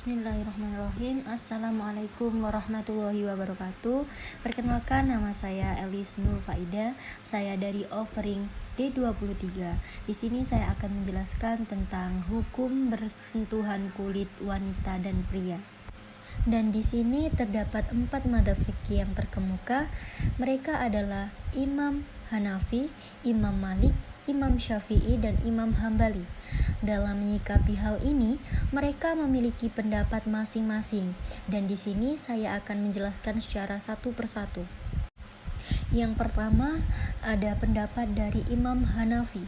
Bismillahirrahmanirrahim. Assalamualaikum warahmatullahi wabarakatuh. Perkenalkan, nama saya Elis Nur Faida. Saya dari Offering D23. Di sini saya akan menjelaskan tentang hukum bersentuhan kulit wanita dan pria. Dan di sini terdapat 4 madzhab fikih yang terkemuka. Mereka adalah Imam Hanafi, Imam Malik, Imam Syafi'i, dan Imam Hambali. Dalam menyikapi hal ini, mereka memiliki pendapat masing-masing, dan di sini saya akan menjelaskan secara satu persatu. Yang pertama, ada pendapat dari Imam Hanafi.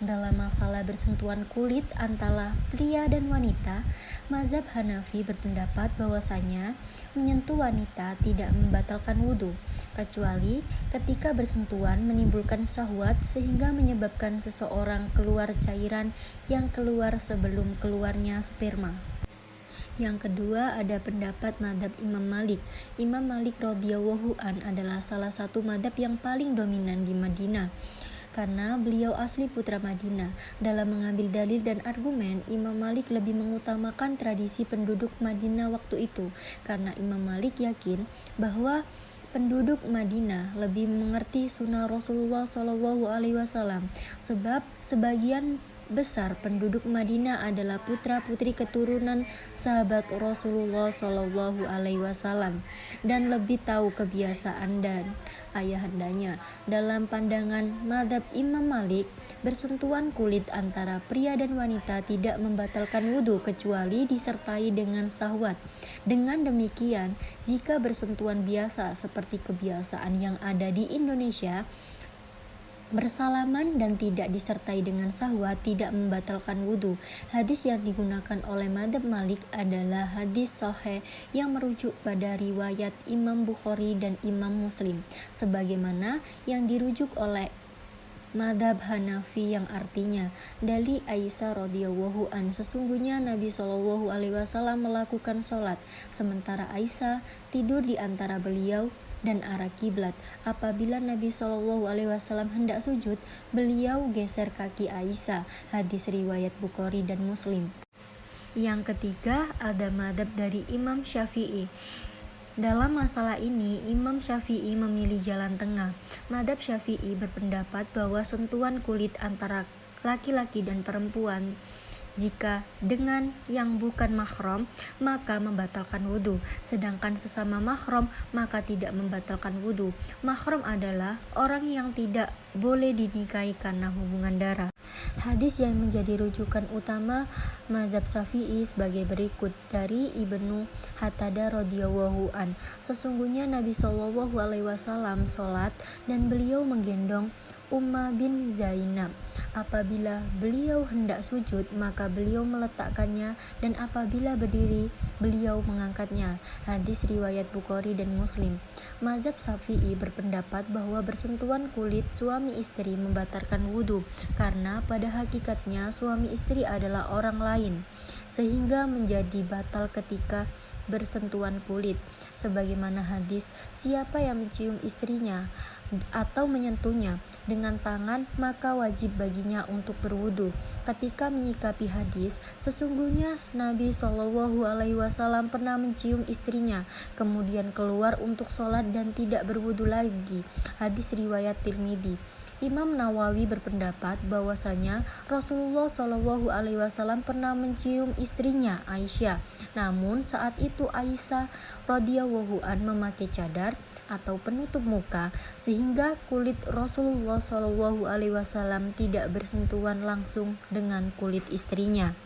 Dalam masalah bersentuhan kulit antara pria dan wanita, mazhab Hanafi berpendapat bahwasanya menyentuh wanita tidak membatalkan wudhu, kecuali ketika bersentuhan menimbulkan syahwat sehingga menyebabkan seseorang keluar cairan yang keluar sebelum keluarnya sperma. Yang kedua, ada pendapat mazhab Imam Malik. Imam Malik radhiyallahu an adalah salah satu mazhab yang paling dominan di Madinah, karena beliau asli putra Madinah. Dalam mengambil dalil dan argumen, Imam Malik lebih mengutamakan tradisi penduduk Madinah waktu itu, karena Imam Malik yakin bahwa penduduk Madinah lebih mengerti sunnah Rasulullah SAW, sebab sebagian besar penduduk Madinah adalah putra-putri keturunan sahabat Rasulullah SAW dan lebih tahu kebiasaan dan ayahandanya. Dalam pandangan mazhab Imam Malik, bersentuhan kulit antara pria dan wanita tidak membatalkan wudhu kecuali disertai dengan syahwat. Dengan demikian, jika bersentuhan biasa seperti kebiasaan yang ada di Indonesia, bersalaman dan tidak disertai dengan syahwat tidak membatalkan wudhu. Hadis yang digunakan oleh mazhab Malik adalah hadis sahih yang merujuk pada riwayat Imam Bukhari dan Imam Muslim, sebagaimana yang dirujuk oleh mazhab Hanafi, yang artinya dari Aisyah radhiyallahu an, sesungguhnya Nabi SAW melakukan sholat sementara Aisyah tidur di antara beliau dan arah kiblat. Apabila Nabi SAW hendak sujud, beliau geser kaki Aisyah. Hadis riwayat Bukhari dan Muslim. Yang ketiga, ada mazhab dari Imam Syafi'i. Dalam masalah ini, Imam Syafi'i memilih jalan tengah. Mazhab Syafi'i berpendapat bahwa sentuhan kulit antara laki-laki dan perempuan jika dengan yang bukan mahram maka membatalkan wudhu, sedangkan sesama mahram maka tidak membatalkan wudhu. Mahram adalah orang yang tidak boleh dinikahi karena hubungan darah. Hadis yang menjadi rujukan utama mazhab Syafi'i sebagai berikut dari Ibnu Hatada radhiyallahu an. Sesungguhnya Nabi SAW sholat dan beliau menggendong Ummah bin Zainab. Apabila beliau hendak sujud, maka beliau meletakkannya, dan apabila berdiri, beliau mengangkatnya. Hadis riwayat Bukhari dan Muslim. Mazhab Syafi'i berpendapat bahwa bersentuhan kulit suami istri membatalkan wudhu, karena pada hakikatnya suami istri adalah orang lain, sehingga menjadi batal ketika bersentuhan kulit. Sebagaimana hadis, siapa yang mencium istrinya atau menyentuhnya dengan tangan, maka wajib baginya untuk berwudu. Ketika menyikapi hadis, sesungguhnya Nabi SAW pernah mencium istrinya, kemudian keluar untuk sholat dan tidak berwudu lagi. Hadis riwayat Tirmidzi. Imam Nawawi berpendapat bahwasanya Rasulullah SAW pernah mencium istrinya Aisyah, namun saat itu Aisyah radhiyallahu an memakai cadar atau penutup muka, sehingga kulit Rasulullah SAW tidak bersentuhan langsung dengan kulit istrinya.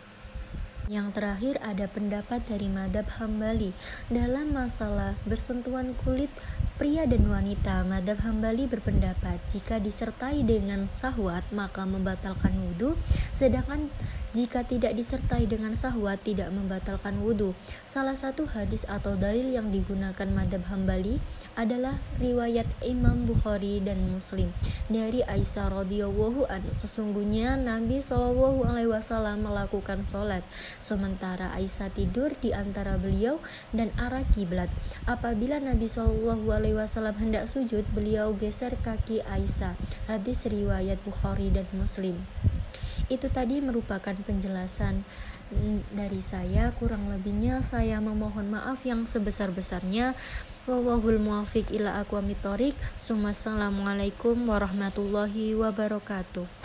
Yang terakhir, ada pendapat dari mazhab Hambali. Dalam masalah bersentuhan kulit pria dan wanita, mazhab Hambali berpendapat jika disertai dengan syahwat maka membatalkan wudhu, sedangkan jika tidak disertai dengan syahwat tidak membatalkan wudhu. Salah satu hadis atau dalil yang digunakan mazhab Hambali adalah riwayat Imam Bukhari dan Muslim dari Aisyah radhiyallahu an. Sesungguhnya Nabi SAW melakukan sholat sementara Aisyah tidur di antara beliau dan arah kiblat. Apabila Nabi SAW hendak sujud, beliau geser kaki Aisyah. Hadis riwayat Bukhari dan Muslim. Itu tadi merupakan penjelasan dari saya, kurang lebihnya saya memohon maaf yang sebesar-besarnya. Wallahul muwaffiq ila aqwamit thoriq. Assalamualaikum warahmatullahi wabarakatuh.